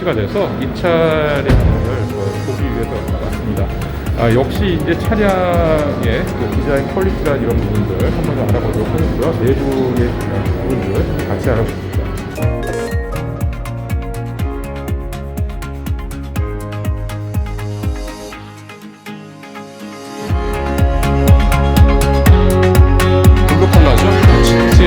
기회가 돼서 이 차량을 보기 위해서 왔습니다. 역시 이제 차량의 그 디자인 퀄리티나 이런 부분들 한번 더 알아보도록 하겠고요. 내부의 부분들 같이 알아보겠습니다. 블루 컬러죠. 짙은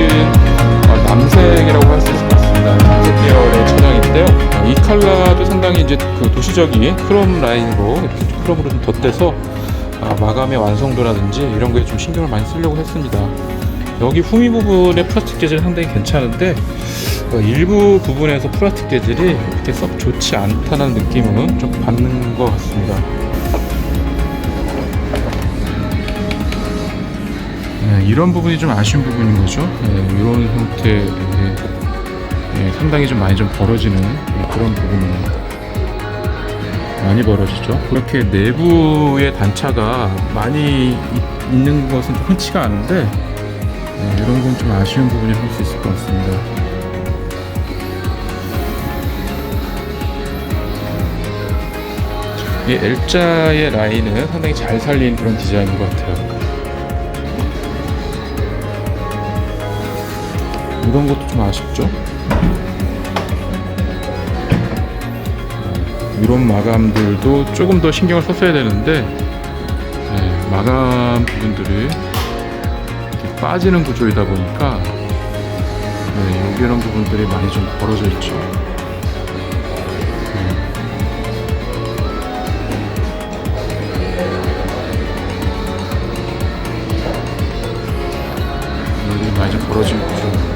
남색이라고 할 수 있을 것 같습니다. 남색 계열의 차량인데요. 이 컬러도 상당히 이제 그 도시적인 크롬 라인으로 이렇게 크롬으로 좀 덧대서 마감의 완성도라든지 이런 거에 좀 신경을 많이 쓰려고 했습니다. 여기 후미 부분의 플라스틱 재질은 상당히 괜찮은데 일부 부분에서 플라스틱 재질이 이렇게 썩 좋지 않다는 느낌은 좀 받는 것 같습니다. 이런 부분이 좀 아쉬운 부분인 거죠. 이런 형태의 상당히 좀 많이 좀 벌어지는 그런 부분입니다. 많이 벌어지죠. 그렇게 내부의 단차가 많이 있는 것은 좀 흔치가 않은데 이런 건 좀 아쉬운 부분이라고 할 수 있을 것 같습니다. 이 L자의 라인은 상당히 잘 살린 그런 디자인인 것 같아요. 이런 것도 좀 아쉽죠. 이런 마감들도 조금 더 신경을 썼어야 되는데 마감 부분들이 빠지는 구조이다 보니까 여기 이런 부분들이 많이 좀 벌어져 있죠. 여기 많이 좀 벌어진 구조.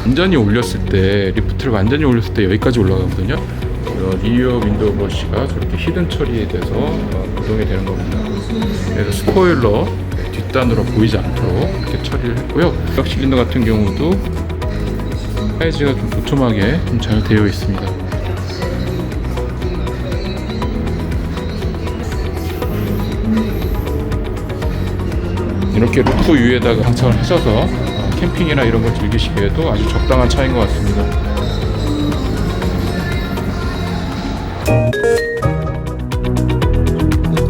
완전히 올렸을 때, 리프트를 완전히 올렸을 때 여기까지 올라가거든요. 리어 윈도우 브러쉬가 저렇게 히든 처리돼서 구동이 되는 겁니다. 그래서 스포일러 뒷단으로 보이지 않도록 이렇게 처리를 했고요. 역 실린더 같은 경우도 사이즈가 좀 도톰하게 좀 잘 되어 있습니다. 이렇게 루프 위에다가 장착을 하셔서 캠핑이나 이런 걸 즐기시기에도 아주 적당한 차인 것 같습니다.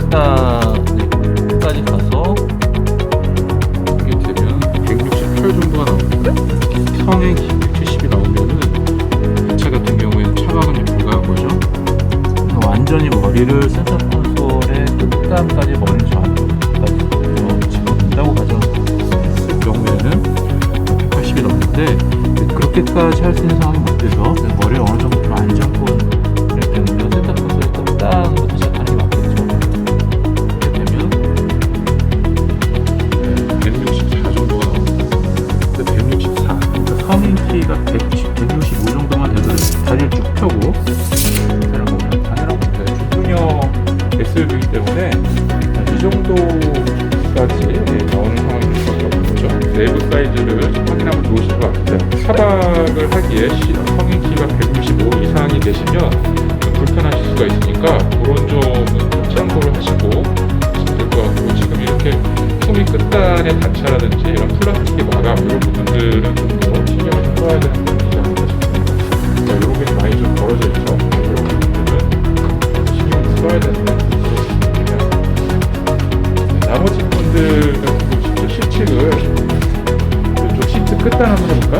끝까지 가서 이렇게 되면 168 정도가 나옵니다. 성행 170이 나오면은 이 차 같은 경우에는 차박은 불가한 거죠. 완전히 머리를 센터 콘솔의 끝단까지 머리를 저한테까지 집어넣는다고 가정했을 경우에는 그렇게까지 할 수 있는 상황이 못 돼서 머리를 어느 정도 좀 안정권 되면 센터 콘솔의 끝단부터 시작하는 게 맞겠죠. 이렇게 되면 164 정도가 나옵니다. 164, 그러니까 서밍키가 165 정도만 돼도 다리를 쭉 펴고 다른 겁니다. 중형형 SUV이기 때문에 이 정도까지 나오는 상황이 될 수밖에 없죠. 내부 사이즈를 확인하면 좋으실 것 같아요. 차박을 하기에 성인키가 165 이상이 되시면 좀 불편하실 수가 있으니까 그런 점은 참고를 하시고 될 것 같고, 지금 이렇게 품이 끝단의 단차라든지 이런 플라스틱 마감 이런 부분들은 좀 더 신경을 좀 써야 되는 부분이지 않을까 싶습니다. 이런 게 많이 좀 벌어져 있죠. 이런 부분들은 신경을 써야 되는 부분입니다. 나머지 부분들은 실측을 시트 끝단 한번 해볼까?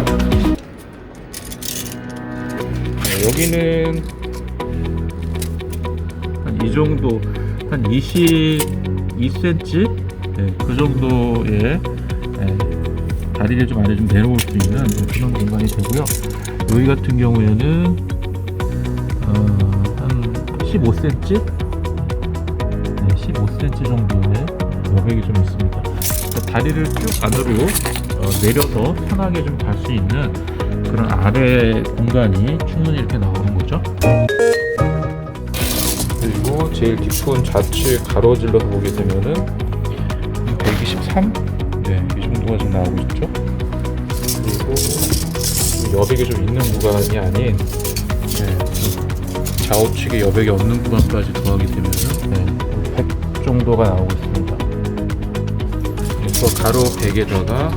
여기는 한 이 정도, 한 22cm 그 정도의 다리를 좀 안에 좀 내려올 수 있는 그런 공간이 되고요. 여기 같은 경우에는 한 15cm? 15cm 정도의 여백이 좀 있습니다. 다리를 쭉 안으로 내려서 편하게 좀 갈 수 있는 그런 아래 공간이 충분히 이렇게 나오는 거죠. 그리고 제일 깊은 좌측 가로질러서 보게 되면은 123? 이 정도가 좀 나오고 있죠. 그리고 여백이 좀 있는 구간이 아닌 좌우측에 여백이 없는 구간까지 더하게 되면은 100 정도가 나오고 있습니다. 저 가로 100에다가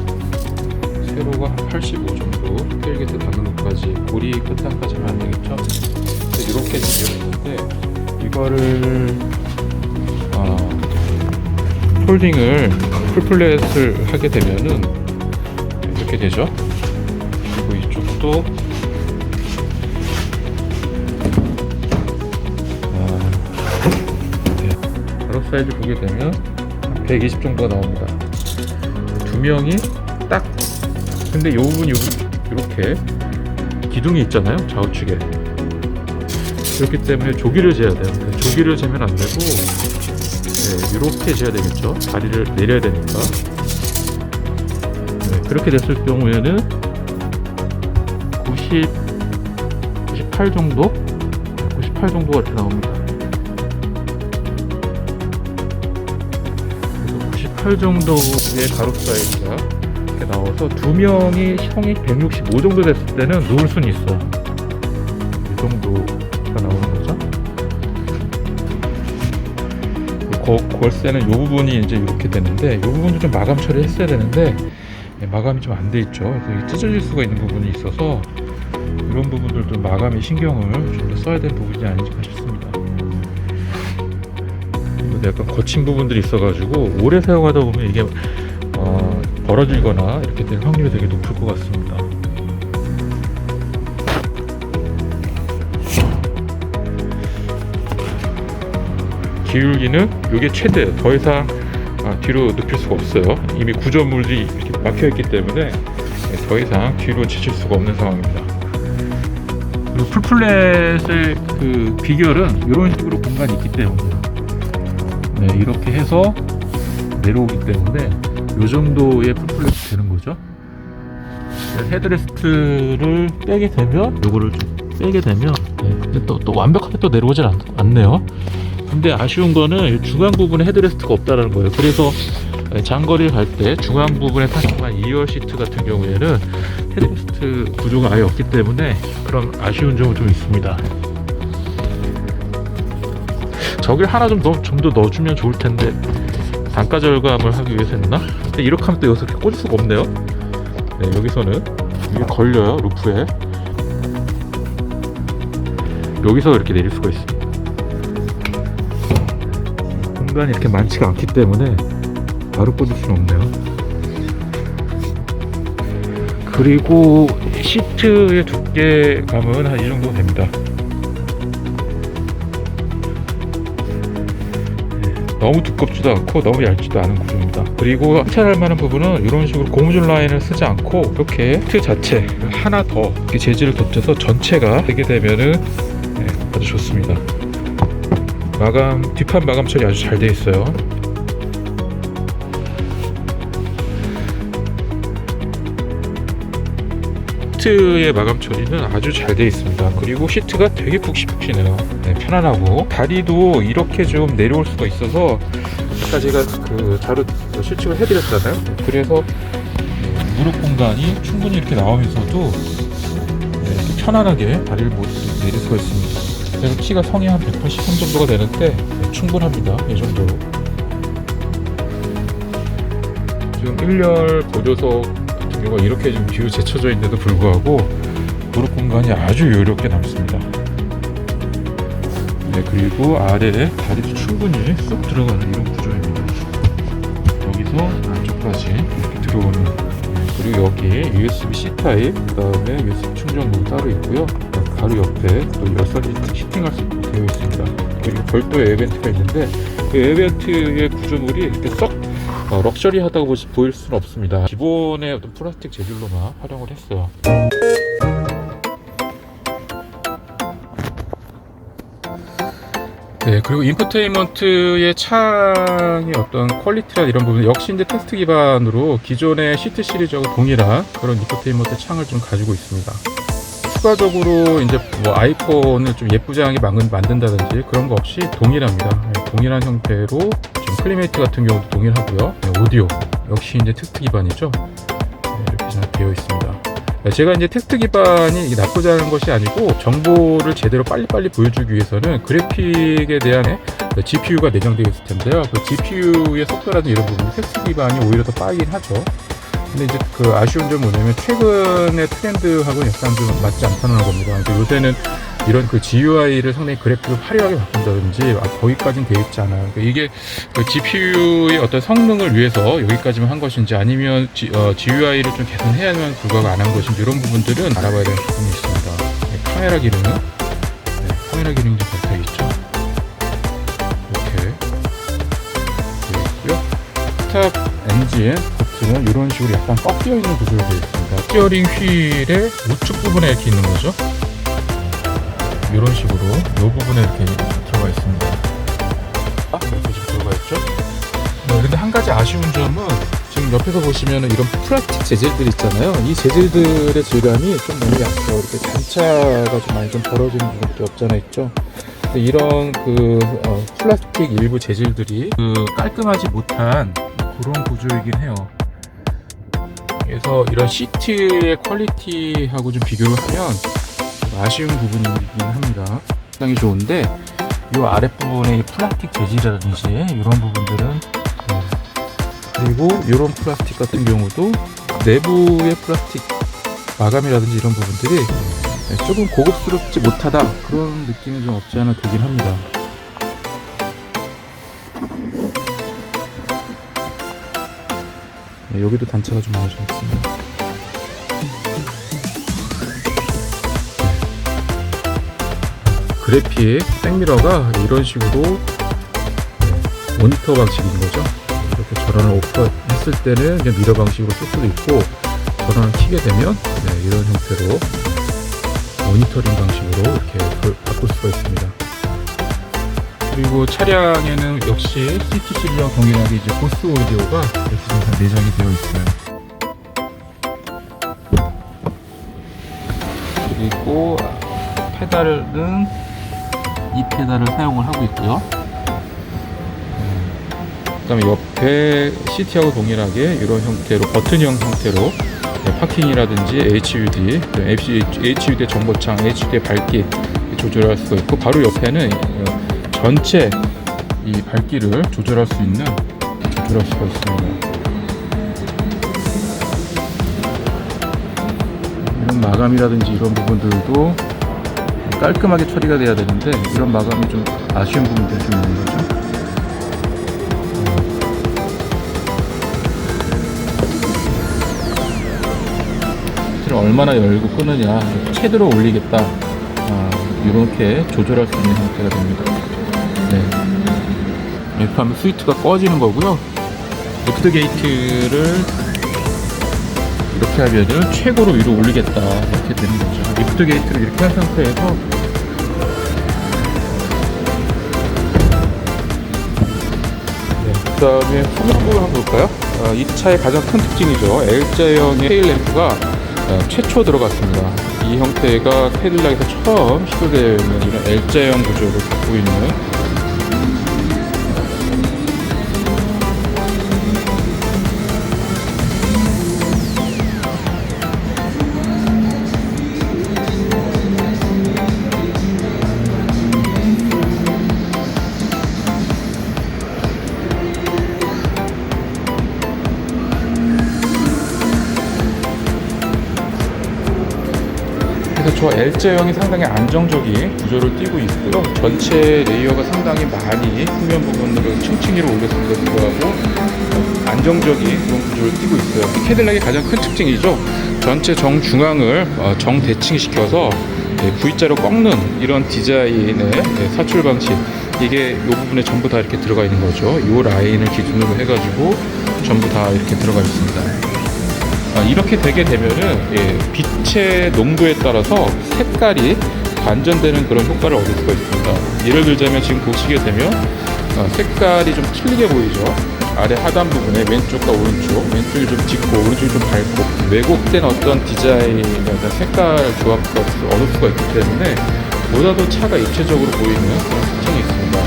세로가 한 85 정도 텔게트 닿는 것까지 고리 끝단까지는 안 되겠죠. 이렇게 되어 있는데 이거를 폴딩을 풀플랫을 하게 되면은 이렇게 되죠. 그리고 이쪽도 가로 사이즈 보게 되면 120 정도가 나옵니다. 두 명이 딱, 근데 이 부분이 이렇게 기둥이 있잖아요, 좌우측에. 그렇기 때문에 조기를 재야 돼요. 조기를 재면 안 되고 이렇게 재야 되겠죠. 다리를 내려야 되니까. 그렇게 됐을 경우에는 98 정도? 98 정도가 이렇게 나옵니다. 98 정도의 가로 사이즈가 이렇게 나와서 두 명이 형이 165 정도 됐을 때는 놓을 수는 있어. 이 정도가 나오는 거죠. 골세는 이 부분이 이제 이렇게 되는데, 이 부분도 좀 마감 처리했어야 되는데 마감이 좀 안 돼 있죠. 그래서 찢어질 수가 있는 부분이 있어서 이런 부분들도 마감에 신경을 좀 더 써야 되는 부분이 아닌가 싶습니다. 약간 거친 부분들이 있어가지고 오래 사용하다 보면 이게 벌어지거나 이렇게 될 확률이 되게 높을 것 같습니다. 기울기는 이게 최대, 더 이상 뒤로 눕힐 수가 없어요. 이미 구조물이 이렇게 막혀있기 때문에 더 이상 뒤로 지칠 수가 없는 상황입니다. 그리고 풀플랫의 그 비결은 이런 식으로 공간이 있기 때문이에요. 네, 이렇게 해서 내려오기 때문에 이 정도의 풀플랫이 되는 거죠. 헤드레스트를 빼게 되면, 요거를 좀 빼게 되면, 근데 또 완벽하게 또 내려오질 않네요. 근데 아쉬운 거는 중앙 부분에 헤드레스트가 없다라는 거예요. 그래서 장거리를 갈 때 중앙 부분에 타시는 2열 시트 같은 경우에는 헤드레스트 구조가 아예 없기 때문에 그런 아쉬운 점은 좀 있습니다. 저길 하나 좀 더 넣어주면 좋을 텐데, 단가 절감을 하기 위해서 했나? 근데 이렇게 하면 또 여기서 이렇게 꽂을 수가 없네요. 네, 여기서는 이게 걸려요, 루프에. 여기서 이렇게 내릴 수가 있습니다. 공간이 이렇게 많지가 않기 때문에 바로 꽂을 수는 없네요. 그리고 시트의 두께감은 한 이 정도 됩니다. 너무 두껍지도 않고 너무 얇지도 않은 구조입니다. 그리고 칭찬할 만한 부분은 이런 식으로 고무줄 라인을 쓰지 않고 이렇게 시트 자체 하나 더 이렇게 재질을 덧대서 전체가 되게 되면은 아주 좋습니다. 마감, 뒷판 마감 처리 아주 잘 되어 있어요. 시트의 마감 처리는 아주 잘 되어 있습니다. 그리고 시트가 되게 푹신푹신해요. 편안하고 다리도 이렇게 좀 내려올 수가 있어서, 아까 제가 그 자로 실측을 해드렸잖아요. 그래서 무릎 공간이 충분히 이렇게 나오면서도 이렇게 편안하게 다리를 내릴 수가 있습니다. 그래서 키가 성이 한 183 정도가 되는데 충분합니다. 이 정도로. 지금 1열 보조석 같은 경우가 이렇게 좀 뒤로 제쳐져 있는데도 불구하고 무릎 공간이 아주 여유롭게 남습니다. 네, 그리고 아래에 다리도 충분히 쏙 들어가는 이런 구조입니다. 여기서 안쪽까지 이렇게 들어오는. 그리고 여기 USB-C 타입, 그 다음에 USB 충전구 따로 있고요. 바로 옆에 또 열선이 히팅할 수 있게 되어 있습니다. 그리고 별도의 에어벤트가 있는데, 그 에어벤트의 구조물이 이렇게 썩 럭셔리하다고 보일 수는 없습니다. 기본의 어떤 플라스틱 재질로만 활용을 했어요. 네, 그리고 인포테인먼트의 창의 어떤 퀄리티나 이런 부분 역시 이제 테스트 기반으로 기존의 시트 시리즈하고 동일한 그런 인포테인먼트 창을 좀 가지고 있습니다. 추가적으로 이제 뭐 아이폰을 좀 예쁘장하게 만든다든지 그런 거 없이 동일합니다. 동일한 형태로 지금 클리메이트 같은 경우도 동일하고요. 오디오 역시 이제 테스트 기반이죠. 이렇게 잘 되어 있습니다. 제가 이제 텍스트 기반이 나쁘지 않은 것이 아니고, 정보를 제대로 빨리빨리 보여주기 위해서는 그래픽에 대한 GPU가 내장되어 있을 텐데요. 그 GPU의 속도라든지 이런 부분 텍스트 기반이 오히려 더 빠르긴 하죠. 근데 이제 그 아쉬운 점은 뭐냐면 최근의 트렌드하고는 약간 좀 맞지 않다는 겁니다. 그러니까 요새는 이런 그 GUI를 상당히 그래픽을 화려하게 바꾼다든지 거기까지는 되어 있지 않아요. 그러니까 이게 그 GPU의 어떤 성능을 위해서 여기까지만 한 것인지 아니면 GUI를 좀 개선해야만 불구하고 안 한 것인지 이런 부분들은 알아봐야 되는 부분이 있습니다. 네, 카메라 기능은 카메라 기능이 좀 되어 있죠. 이렇게 되어 있고요. 스탑 엔진 버튼은 이런 식으로 약간 꺾여 있는 구조로 되어 있습니다. 스티어링 휠의 우측 부분에 이렇게 있는 거죠. 이런 식으로 이 부분에 이렇게 들어가 있습니다. 이렇게 지금 들어가 있죠. 근데 한 가지 아쉬운 점은 지금 옆에서 보시면 이런 플라스틱 재질들 있잖아요. 이 재질들의 질감이 좀 너무 약해요. 이렇게 단차가 좀 많이 좀 벌어지는 부분들이 없잖아 있죠. 이런 그 플라스틱 일부 재질들이 그 깔끔하지 못한 그런 구조이긴 해요. 그래서 이런 시트의 퀄리티하고 좀 비교를 하면 아쉬운 부분이긴 합니다. 굉장히 좋은데 이 아랫부분의 플라스틱 재질이라든지 이런 부분들은 그리고 이런 플라스틱 같은 경우도 내부의 플라스틱 마감이라든지 이런 부분들이 조금 고급스럽지 못하다 그런 느낌이 좀 없지 않아 들긴 합니다. 여기도 단차가 좀 많이 좀 있습니다. 그래픽 백미러가 이런 식으로 모니터 방식인 거죠. 이렇게 전원을 오프했을 때는 그냥 미러 방식으로 쓸 수도 있고 전원을 켜게 되면 이런 형태로 모니터링 방식으로 이렇게 바꿀 수가 있습니다. 그리고 차량에는 역시 CT3와 동일하게 이제 보스 오디오가 이렇게 내장이 되어 있어요. 그리고 페달은 이 페달을 사용을 하고 있고요. 그 다음에 옆에 CT하고 동일하게 이런 형태로 버튼형 형태로 파킹이라든지 HUD, HUD의 정보창, HUD의 밝기 조절할 수가 있고 바로 옆에는 전체 이 밝기를 조절할 수가 있습니다. 이런 마감이라든지 이런 부분들도 깔끔하게 처리가 돼야 되는데 이런 마감이 좀 아쉬운 부분들이 좀 있는 거죠. 얼마나 열고 끄느냐 채들어 올리겠다 이렇게 조절할 수 있는 형태가 됩니다. 이렇게 하면 스위치가 꺼지는 거고요. 리프트 게이트를 이렇게 하면은 최고로 위로 올리겠다 이렇게 되는 거죠. 리프트 게이트를 이렇게 한 상태에서 그 다음에 후면부를 한번 볼까요? 이 차의 가장 큰 특징이죠. L자형의 테일 램프가 최초 들어갔습니다. 이 형태가 캐딜락에서 처음 시도되어 있는 이런 L자형 구조를 갖고 있는 그래서 저 L자형이 상당히 안정적인 구조를 띠고 있고요. 전체 레이어가 상당히 많이 후면 부분으로 층층이로 올렸음에도 불구하고 안정적인 그런 구조를 띠고 있어요. 캐딜락의 가장 큰 특징이죠. 전체 정중앙을 정대칭시켜서 V자로 꺾는 이런 디자인의 사출 방식, 이게 이 부분에 전부 다 이렇게 들어가 있는 거죠. 이 라인을 기준으로 해가지고 전부 다 이렇게 들어가 있습니다. 이렇게 되게 되면은 빛의 농도에 따라서 색깔이 반전되는 그런 효과를 얻을 수가 있습니다. 예를 들자면 지금 보시게 되면 색깔이 좀 틀리게 보이죠. 아래 하단 부분에 왼쪽과 왼쪽이 좀 짙고 오른쪽이 좀 밝고 왜곡된 어떤 디자인의 어떤 색깔 조합을 얻을 수가 있기 때문에 보다도 차가 입체적으로 보이는 그런 특징이 있습니다.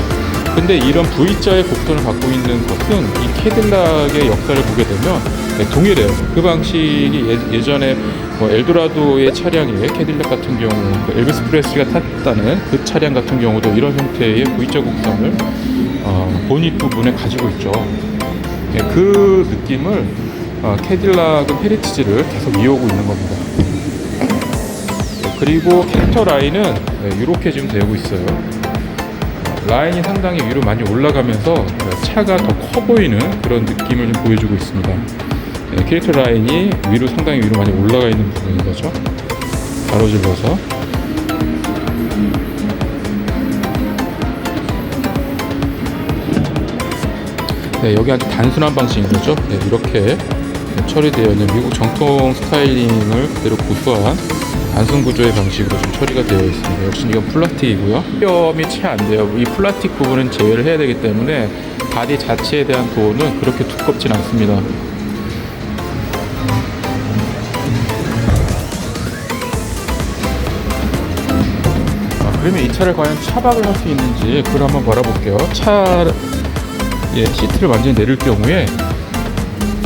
근데 이런 V자의 곡선을 갖고 있는 것은 이 캐딜락의 역사를 보게 되면 동일해요. 그 방식이 예전에 엘도라도의 차량에 캐딜락 같은 경우 엘비스 프레슬리가 탔다는 그 차량 같은 경우도 이런 형태의 V자 곡선을 보닛 부분에 가지고 있죠. 네, 그 느낌을 캐딜락은 헤리티지를 계속 이어오고 있는 겁니다. 네, 그리고 캐릭터 라인은 이렇게 지금 되고 있어요. 라인이 상당히 위로 많이 올라가면서 차가 더 커 보이는 그런 느낌을 좀 보여주고 있습니다. 네, 캐릭터 라인이 상당히 위로 많이 올라가 있는 부분인 거죠. 가로질러서. 네, 여기 아주 단순한 방식인 거죠. 네, 이렇게 처리되어 있는 미국 정통 스타일링을 그대로 고수한 단순 구조의 방식으로 좀 처리가 되어 있습니다. 역시 이건 플라스틱이고요. 뼈이 채 안 돼요. 이 플라스틱 부분은 제외를 해야 되기 때문에 바디 자체에 대한 도어는 그렇게 두껍진 않습니다. 그러면 이 차를 과연 차박을 할 수 있는지 그걸 한번 바라볼게요. 시트를 완전히 내릴 경우에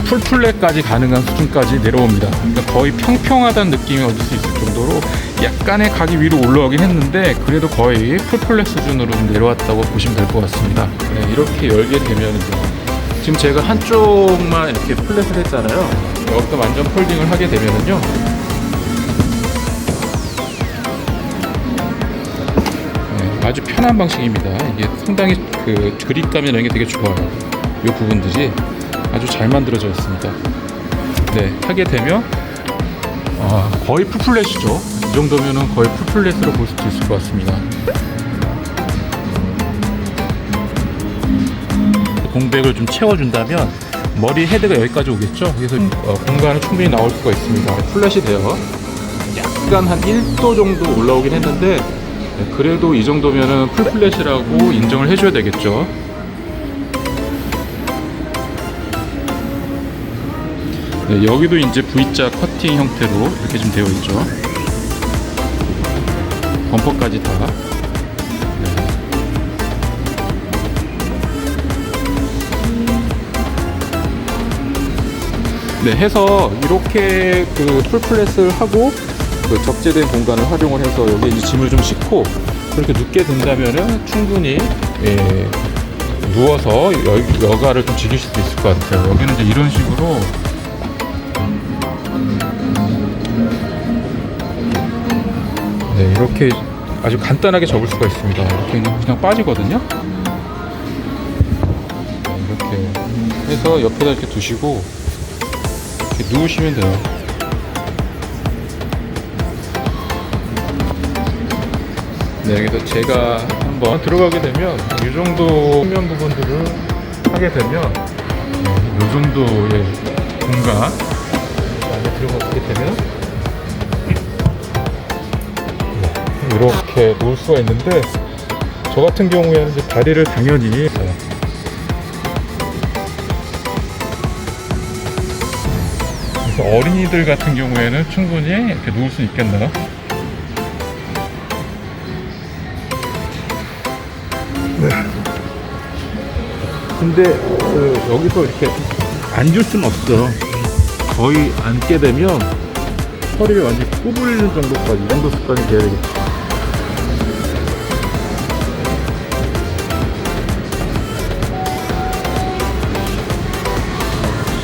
풀플랫까지 가능한 수준까지 내려옵니다. 그러니까 거의 평평하다는 느낌이 얻을 수 있을 정도로 약간의 각이 위로 올라오긴 했는데 그래도 거의 풀플랫 수준으로 내려왔다고 보시면 될 것 같습니다. 네, 이렇게 열게 되면요, 지금 제가 한쪽만 이렇게 플랫을 했잖아요. 여기서 완전 폴딩을 하게 되면은요, 아주 편한 방식입니다. 이게 상당히 그립감이 이런 게 되게 좋아요. 이 부분들이 아주 잘 만들어져 있습니다. 네, 하게 되면 거의 풀플랫이죠. 이 정도면은 거의 풀플랫으로 볼 수도 있을 것 같습니다. 공백을 좀 채워준다면 머리 헤드가 여기까지 오겠죠. 그래서 공간은 충분히 나올 수가 있습니다. 플랫이 돼요. 약간 한 1도 정도 올라오긴 했는데 그래도 이 정도면은 풀플랫이라고 인정을 해줘야 되겠죠. 네, 여기도 이제 V자 커팅 형태로 이렇게 좀 되어 있죠. 범퍼까지 다. 네, 해서 이렇게 풀플랫을 하고 적재된 공간을 활용을 해서 여기 이제 짐을 좀 싣고 그렇게 눕게 된다면은 충분히 누워서 여가를 좀 즐기실 수 있을 것 같아요. 여기는 이제 이런 식으로 이렇게 아주 간단하게 접을 수가 있습니다. 이렇게 그냥 빠지거든요. 이렇게 해서 옆에다 이렇게 두시고 이렇게 누우시면 돼요. 네, 그래서 제가 한번 들어가게 되면 이 정도 표면 부분들을 하게 되면 이 정도의 공간 안에 들어가게 되면 이렇게 놓을 수가 있는데 저 같은 경우에는 이제 다리를 당연히 그래서 어린이들 같은 경우에는 충분히 이렇게 놓을 수 있겠네요. 네. 근데 여기서 이렇게 앉을 수는 없어. 거의 앉게 되면 허리를 완전히 구부리는 정도까지, 이 정도 습관이 돼야 되겠다.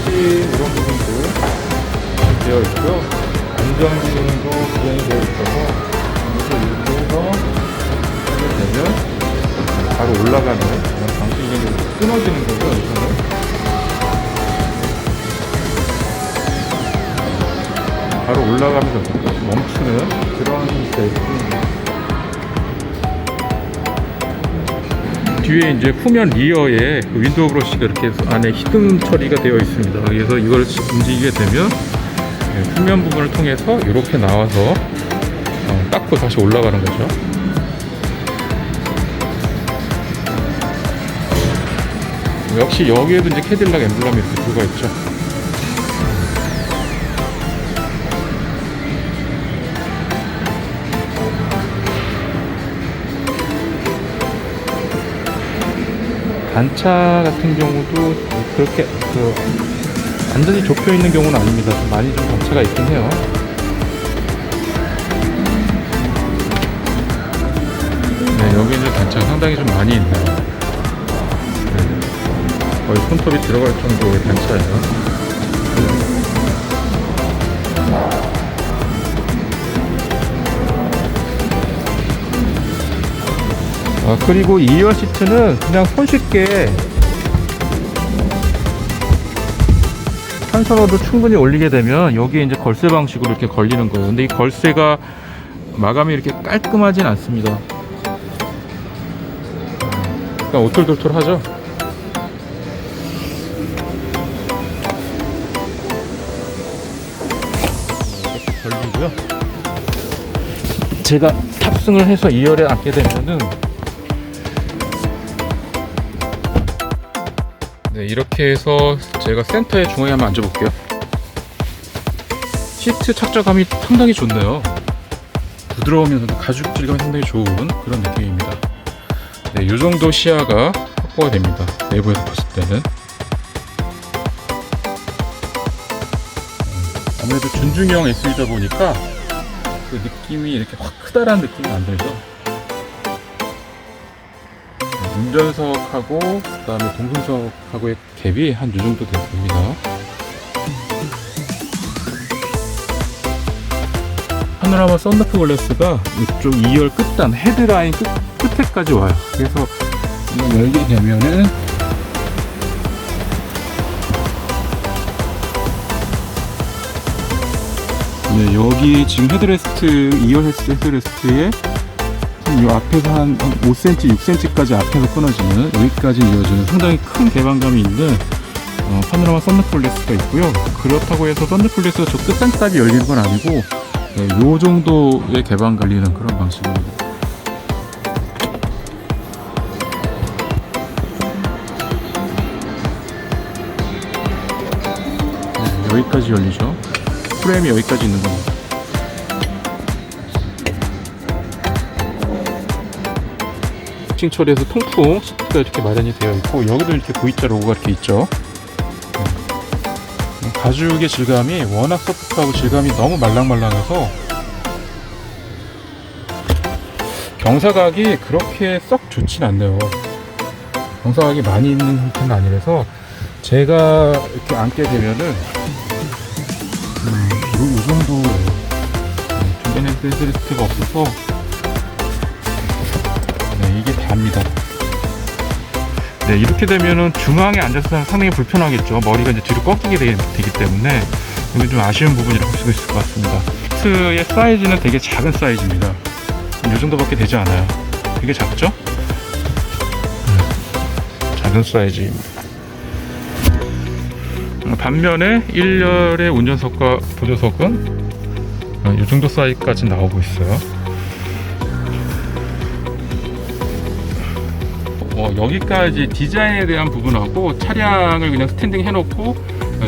이런 부분도 되어 있고요. 안전 기능도 구현이 되어 있어서 이렇게 해서 하게 되면 바로 올라가는 그런 방식이 끊어지는 거죠. 여기서는 바로 올라가면서 멈추는 그런 제품입니다. 뒤에 이제 후면 리어에 윈도우 브러쉬가 이렇게 안에 히든 처리가 되어 있습니다. 그래서 이걸 움직이게 되면 후면 부분을 통해서 이렇게 나와서 닦고 다시 올라가는 거죠. 역시 여기에도 이제 캐딜락 엠블럼이 이렇게 들어가 있죠. 단차 같은 경우도 그렇게 완전히 좁혀 있는 경우는 아닙니다. 좀 많이 좀 단차가 있긴 해요. 네, 여기는 단차가 상당히 좀 많이 있네요. 거의 손톱이 들어갈 정도의 단차예요. 그리고 2열 시트는 그냥 손쉽게 탄선호도 충분히 올리게 되면 여기에 이제 걸쇠 방식으로 이렇게 걸리는 거예요. 근데 이 걸쇠가 마감이 이렇게 깔끔하진 않습니다. 그냥 오돌돌돌하죠. 이렇게 걸리고요. 제가 탑승을 해서 2열에 앉게 되면은 네, 이렇게 해서 제가 센터에 중앙에 한번 앉아볼게요. 시트 착자감이 상당히 좋네요. 부드러우면서도 가죽 질감이 상당히 좋은 그런 느낌입니다. 네, 이 정도 시야가 확보가 됩니다. 내부에서 봤을 때는. 아무래도 준중형 SUV다 보니까 그 느낌이 이렇게 확 크다라는 느낌이 안 들죠. 운전석하고 그 다음에 동승석하고의 갭이 한 이 정도 됩니다. 파노라마 썬루프 글래스가 이쪽 2열 끝단 헤드라인 끝에까지 와요. 그래서 이걸 열게 되면은 네, 여기 지금 헤드레스트 2열 헤드레스트에 이 앞에서 한 5cm, 6cm까지 앞에서 끊어지는 여기까지 이어지는 상당히 큰 개방감이 있는 파노라마 썬루프 글래스가 있고요. 그렇다고 해서 썬루프 글래스가 저 끝단까지 열리는 건 아니고 네, 요 정도의 개방 걸리는 그런 방식입니다. 네, 여기까지 열리죠. 프레임이 여기까지 있는 겁니다. 싱 처리해서 통풍 시트가 이렇게 마련이 되어 있고 여기도 이렇게 V자 로고가 이렇게 있죠. 가죽의 질감이 워낙 소프트하고 질감이 너무 말랑말랑해서 경사각이 그렇게 썩 좋진 않네요. 경사각이 많이 있는 형태는 아니라서 제가 이렇게 앉게 되면은 이 정도예요. 중간에 헤드레스트가 없어서 네, 이게 다입니다. 네, 이렇게 되면은 중앙에 앉아서 상당히 불편하겠죠. 머리가 이제 뒤로 꺾이게 되기 때문에 이게 좀 아쉬운 부분이라고 볼 수 있을 것 같습니다. 시트의 사이즈는 되게 작은 사이즈입니다. 이 정도밖에 되지 않아요. 되게 작죠? 작은 사이즈입니다. 반면에 1열의 운전석과 보조석은 이 정도 사이즈까지 나오고 있어요. 여기까지 디자인에 대한 부분하고 차량을 그냥 스탠딩 해놓고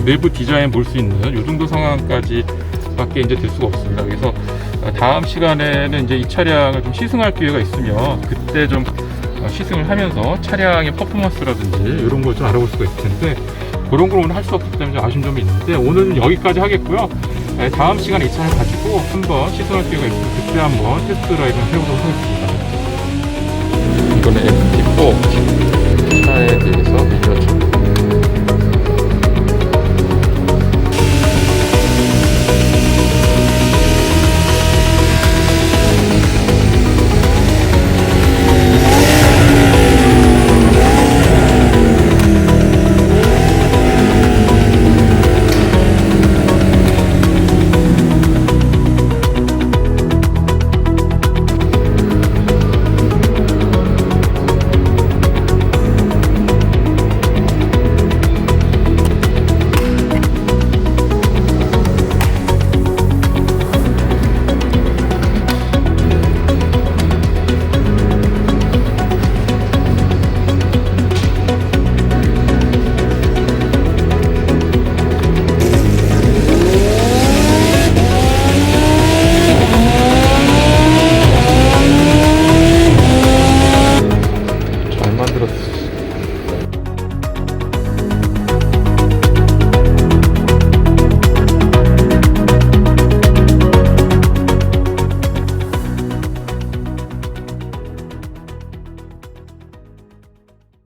내부 디자인 볼 수 있는 이 정도 상황까지 밖에 이제 될 수가 없습니다. 그래서 다음 시간에는 이제 이 차량을 좀 시승할 기회가 있으면 그때 좀 시승을 하면서 차량의 퍼포먼스라든지 이런 걸 좀 알아볼 수가 있을 텐데 그런 걸 오늘 할 수 없기 때문에 좀 아쉬운 점이 있는데 오늘은 여기까지 하겠고요. 다음 시간에 이 차를 가지고 한번 시승할 기회가 있으면 그때 한번 테스트 드라이브를 해보도록 하겠습니다. 이거는 FT4 차에 대해서